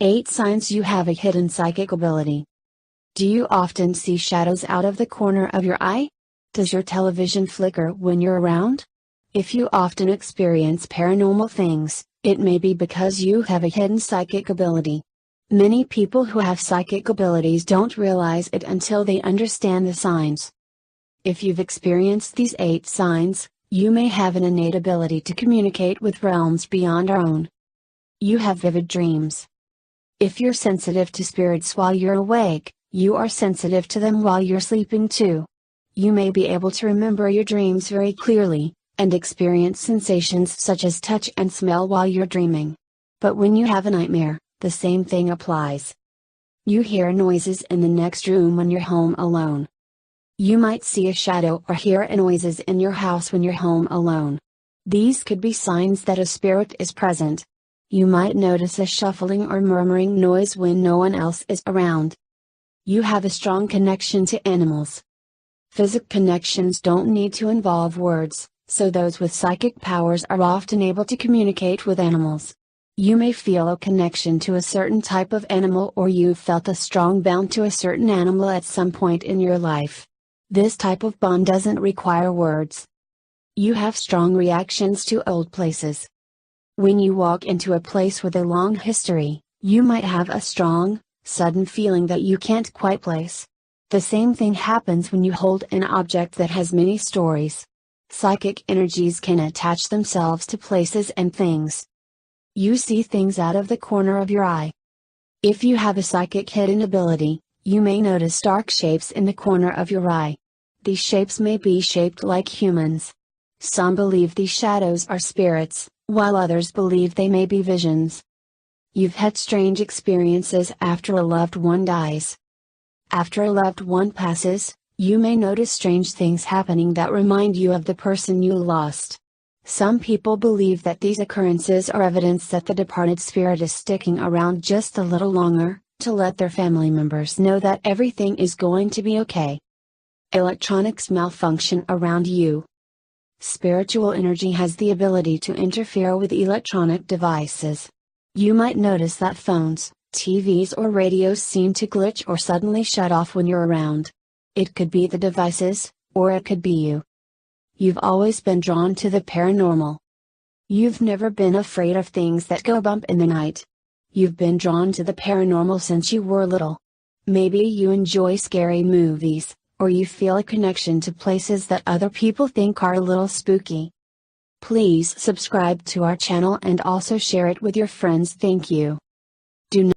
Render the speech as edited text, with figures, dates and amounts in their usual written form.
8 signs you have a hidden psychic ability. Do you often see shadows out of the corner of your eye? Does your television flicker when you're around? If you often experience paranormal things, it may be because you have a hidden psychic ability. Many people who have psychic abilities don't realize it until they understand the signs. If you've experienced these 8 signs, you may have an innate ability to communicate with realms beyond our own. You have vivid dreams. If you're sensitive to spirits while you're awake, you are sensitive to them while you're sleeping too. You may be able to remember your dreams very clearly, and experience sensations such as touch and smell while you're dreaming. But when you have a nightmare, the same thing applies. You hear noises in the next room when you're home alone. You might see a shadow or hear noises in your house when you're home alone. These could be signs that a spirit is present. You might notice a shuffling or murmuring noise when no one else is around. You have a strong connection to animals. Physical connections don't need to involve words, so those with psychic powers are often able to communicate with animals. You may feel a connection to a certain type of animal, or you've felt a strong bond to a certain animal at some point in your life. This type of bond doesn't require words. You have strong reactions to old places. When you walk into a place with a long history, you might have a strong, sudden feeling that you can't quite place. The same thing happens when you hold an object that has many stories. Psychic energies can attach themselves to places and things. You see things out of the corner of your eye. If you have a psychic hidden ability, you may notice dark shapes in the corner of your eye. These shapes may be shaped like humans. Some believe these shadows are spirits, while others believe they may be visions. You've had strange experiences after a loved one dies. After a loved one passes, you may notice strange things happening that remind you of the person you lost. Some people believe that these occurrences are evidence that the departed spirit is sticking around just a little longer, to let their family members know that everything is going to be okay. Electronics malfunction around you. Spiritual energy has the ability to interfere with electronic devices. You might notice that phones, TVs or radios seem to glitch or suddenly shut off when you're around. It could be the devices, or it could be you. You've always been drawn to the paranormal. You've never been afraid of things that go bump in the night. You've been drawn to the paranormal since you were little. Maybe you enjoy scary movies, or you feel a connection to places that other people think are a little spooky. Please subscribe to our channel and also share it with your friends. Thank you. Do not